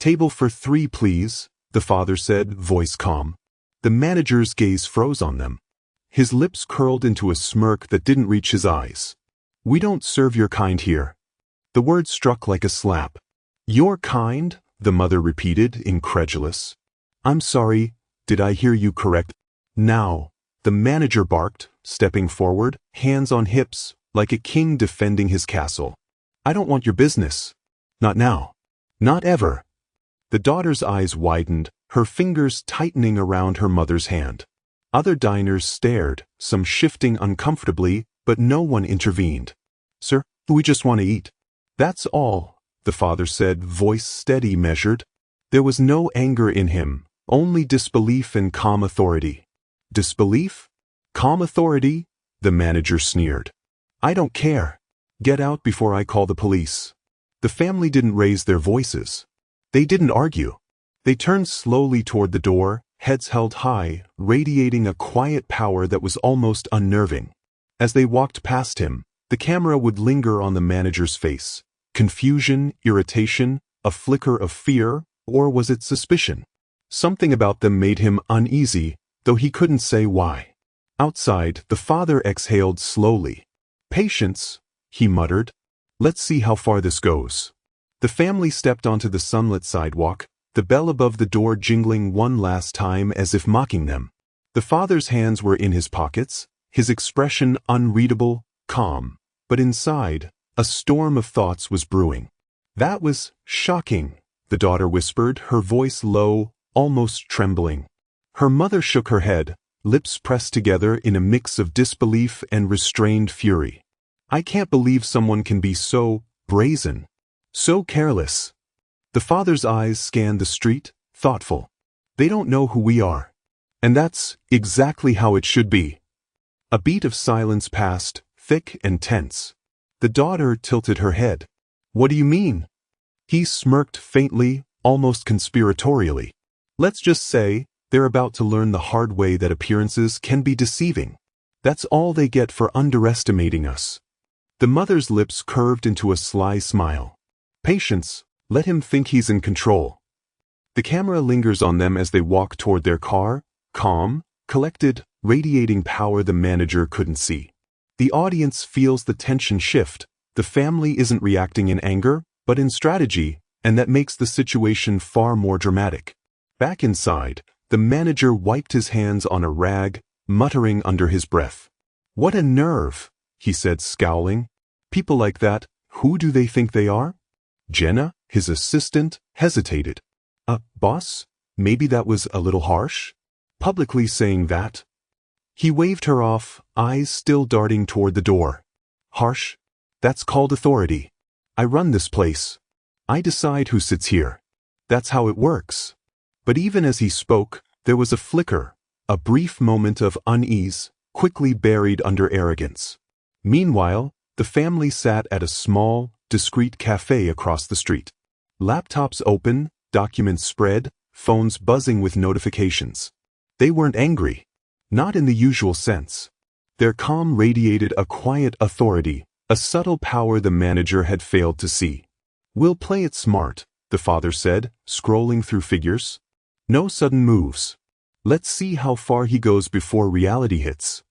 Table for 3, please, the father said, voice calm. The manager's gaze froze on them. His lips curled into a smirk that didn't reach his eyes. We don't serve your kind here. The word struck like a slap. Your kind? The mother repeated, incredulous. I'm sorry, did I hear you correct? Now, the manager barked, stepping forward, hands on hips, like a king defending his castle. I don't want your business. Not now. Not ever. The daughter's eyes widened, her fingers tightening around her mother's hand. Other diners stared, some shifting uncomfortably, but no one intervened. Sir, we just want to eat. That's all, the father said, voice steady, measured. There was no anger in him, only disbelief and calm authority. Disbelief? Calm authority? The manager sneered. I don't care. Get out before I call the police. The family didn't raise their voices. They didn't argue. They turned slowly toward the door, heads held high, radiating a quiet power that was almost unnerving. As they walked past him, the camera would linger on the manager's face. Confusion, irritation, a flicker of fear, or was it suspicion? Something about them made him uneasy, though he couldn't say why. Outside, the father exhaled slowly. Patience, he muttered. Let's see how far this goes. The family stepped onto the sunlit sidewalk, the bell above the door jingling one last time as if mocking them. The father's hands were in his pockets, his expression unreadable, calm, but inside, a storm of thoughts was brewing. That was shocking, the daughter whispered, her voice low, almost trembling. Her mother shook her head, lips pressed together in a mix of disbelief and restrained fury. I can't believe someone can be so brazen, so careless. The father's eyes scanned the street, thoughtful. They don't know who we are. And that's exactly how it should be. A beat of silence passed, thick and tense. The daughter tilted her head. What do you mean? He smirked faintly, almost conspiratorially. Let's just say, they're about to learn the hard way that appearances can be deceiving. That's all they get for underestimating us. The mother's lips curved into a sly smile. Patience, let him think he's in control. The camera lingers on them as they walk toward their car, calm, collected, radiating power the manager couldn't see. The audience feels the tension shift. The family isn't reacting in anger, but in strategy, and that makes the situation far more dramatic. Back inside, the manager wiped his hands on a rag, muttering under his breath. What a nerve, he said, scowling. People like that, who do they think they are? Jenna, his assistant, hesitated. Boss? Maybe that was a little harsh? Publicly saying that? He waved her off, eyes still darting toward the door. Harsh? That's called authority. I run this place. I decide who sits here. That's how it works. But even as he spoke, there was a flicker, a brief moment of unease, quickly buried under arrogance. Meanwhile, the family sat at a small, discreet cafe across the street. Laptops open, documents spread, phones buzzing with notifications. They weren't angry. Not in the usual sense. Their calm radiated a quiet authority, a subtle power the manager had failed to see. We'll play it smart, the father said, scrolling through figures. No sudden moves. Let's see how far he goes before reality hits.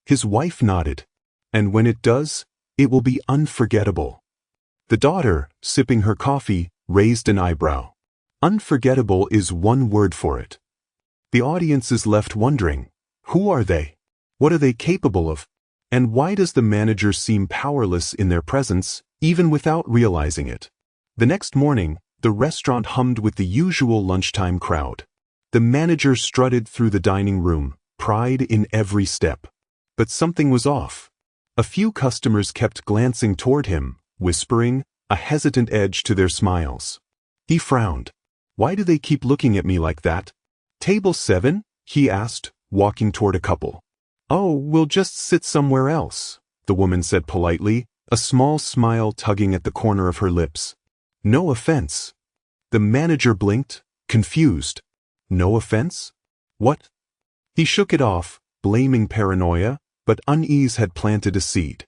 His wife nodded. And when it does, it will be unforgettable. The daughter, sipping her coffee, raised an eyebrow. Unforgettable is one word for it. The audience is left wondering, who are they? What are they capable of? And why does the manager seem powerless in their presence, even without realizing it? The next morning, the restaurant hummed with the usual lunchtime crowd. The manager strutted through the dining room, pride in every step. But something was off. A few customers kept glancing toward him, whispering, a hesitant edge to their smiles. He frowned. Why do they keep looking at me like that? Table 7? He asked, walking toward a couple. Oh, we'll just sit somewhere else, the woman said politely, a small smile tugging at the corner of her lips. No offense. The manager blinked, confused. No offense? What? He shook it off, blaming paranoia, but unease had planted a seed.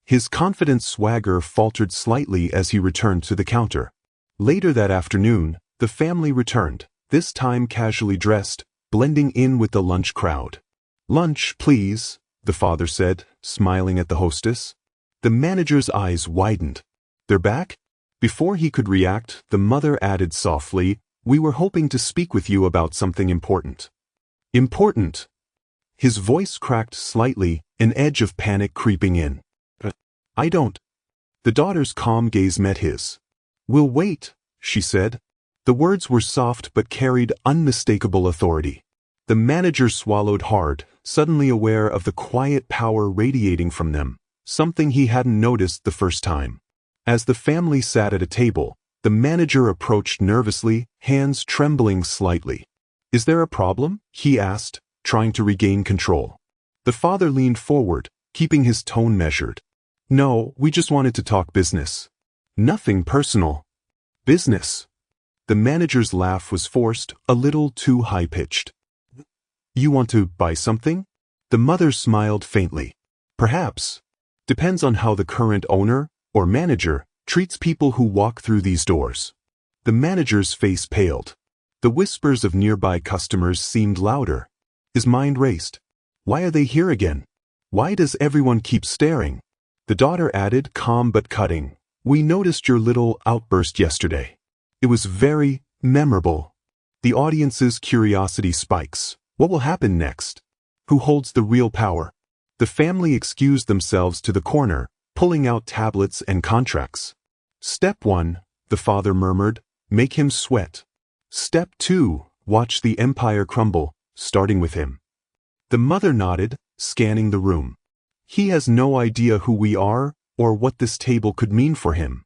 His confident swagger faltered slightly as he returned to the counter. Later that afternoon, The family returned, this time casually dressed, blending in with the lunch crowd. "Lunch, please," the father said, smiling at the hostess. The manager's eyes widened. "They're back?" Before he could react, the mother added softly, "We were hoping to speak with you about something important." "Important?" His voice cracked slightly, an edge of panic creeping in. "I don't." The daughter's calm gaze met his. "We'll wait," she said. The words were soft but carried unmistakable authority. The manager swallowed hard, suddenly aware of the quiet power radiating from them, something he hadn't noticed the first time. As the family sat at a table, the manager approached nervously, hands trembling slightly. "Is there a problem?" he asked, trying to regain control. The father leaned forward, keeping his tone measured. "No, we just wanted to talk business." "Nothing personal." "Business." The manager's laugh was forced, a little too high-pitched. "You want to buy something?" The mother smiled faintly. "Perhaps. Depends on how the current owner, or manager, treats people who walk through these doors." The manager's face paled. The whispers of nearby customers seemed louder. His mind raced. "Why are they here again? Why does everyone keep staring?" The daughter added, calm but cutting, "We noticed your little outburst yesterday. It was very memorable." The audience's curiosity spikes. What will happen next? Who holds the real power? The family excused themselves to the corner, pulling out tablets and contracts. "Step 1, the father murmured, "make him sweat. Step 2, watch the empire crumble, starting with him." The mother nodded, scanning the room. "He has no idea who we are, or what this table could mean for him."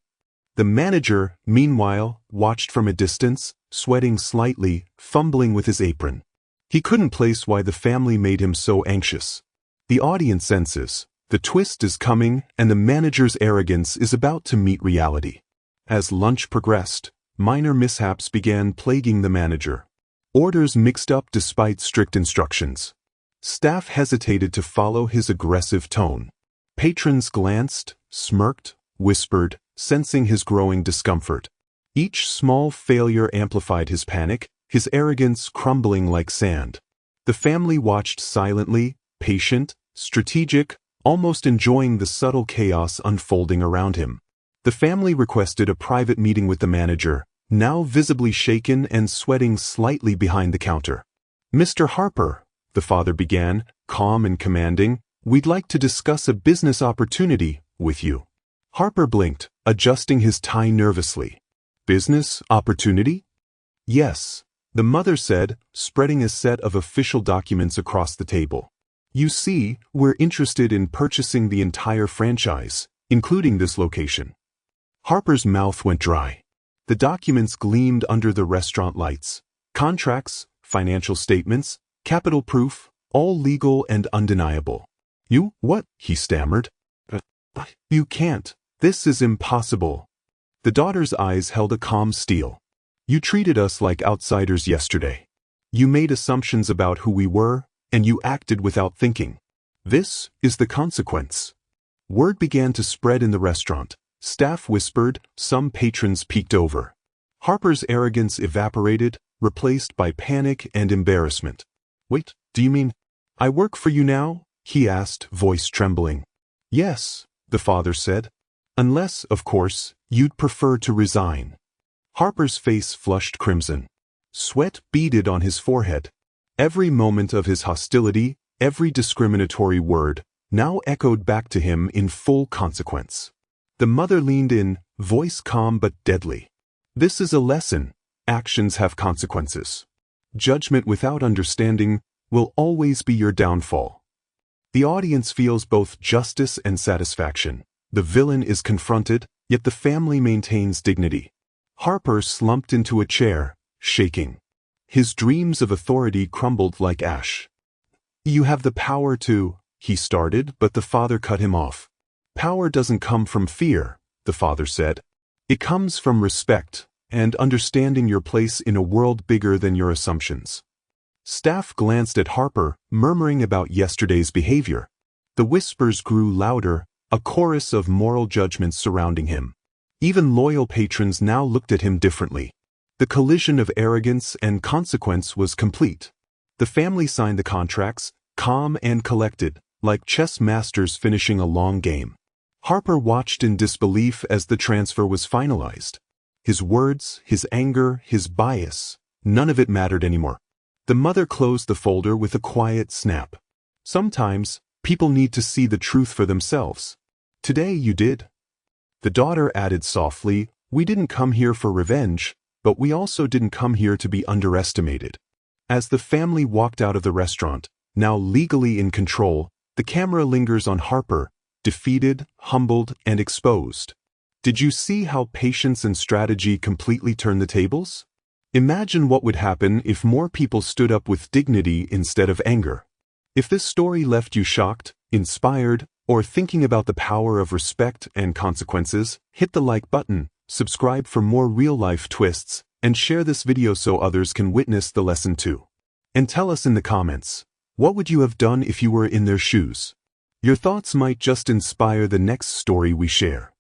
The manager, meanwhile, watched from a distance, sweating slightly, fumbling with his apron. He couldn't place why the family made him so anxious. The audience senses, the twist is coming, and the manager's arrogance is about to meet reality. As lunch progressed, minor mishaps began plaguing the manager. Orders mixed up despite strict instructions. Staff hesitated to follow his aggressive tone. Patrons glanced, smirked, whispered, sensing his growing discomfort. Each small failure amplified his panic, his arrogance crumbling like sand. The family watched silently, patient, strategic, almost enjoying the subtle chaos unfolding around him. The family requested a private meeting with the manager, now visibly shaken and sweating slightly behind the counter. "Mr. Harper," the father began, calm and commanding, "we'd like to discuss a business opportunity with you." Harper blinked, adjusting his tie nervously. "Business opportunity?" "Yes," the mother said, spreading a set of official documents across the table. "You see, we're interested in purchasing the entire franchise, including this location." Harper's mouth went dry. The documents gleamed under the restaurant lights. Contracts, financial statements, capital proof, all legal and undeniable. "You, what?" he stammered. "You can't. This is impossible." The daughter's eyes held a calm steel. "You treated us like outsiders yesterday. You made assumptions about who we were, and you acted without thinking. This is the consequence." Word began to spread in the restaurant. Staff whispered, some patrons peeked over. Harper's arrogance evaporated, replaced by panic and embarrassment. "Wait, do you mean I work for you now?" he asked, voice trembling. "Yes," the father said. "Unless, of course, you'd prefer to resign." Harper's face flushed crimson. Sweat beaded on his forehead. Every moment of his hostility, every discriminatory word, now echoed back to him in full consequence. The mother leaned in, voice calm but deadly. "This is a lesson. Actions have consequences. Judgment without understanding will always be your downfall." The audience feels both justice and satisfaction. The villain is confronted, yet the family maintains dignity. Harper slumped into a chair, shaking. His dreams of authority crumbled like ash. "You have the power to," he started, but the father cut him off. "Power doesn't come from fear," the father said. "It comes from respect and understanding your place in a world bigger than your assumptions." Staff glanced at Harper, murmuring about yesterday's behavior. The whispers grew louder, a chorus of moral judgments surrounding him. Even loyal patrons now looked at him differently. The collision of arrogance and consequence was complete. The family signed the contracts, calm and collected, like chess masters finishing a long game. Harper watched in disbelief as the transfer was finalized. His words, his anger, his bias, none of it mattered anymore. The mother closed the folder with a quiet snap. Sometimes, people need to see the truth for themselves. Today you did. The daughter added softly, "We didn't come here for revenge, but we also didn't come here to be underestimated." As the family walked out of the restaurant, now legally in control, the camera lingers on Harper, defeated, humbled, and exposed. Did you see how patience and strategy completely turn the tables? Imagine what would happen if more people stood up with dignity instead of anger. If this story left you shocked, inspired, or thinking about the power of respect and consequences, hit the like button, subscribe for more real-life twists, and share this video so others can witness the lesson too. And tell us in the comments, what would you have done if you were in their shoes? Your thoughts might just inspire the next story we share.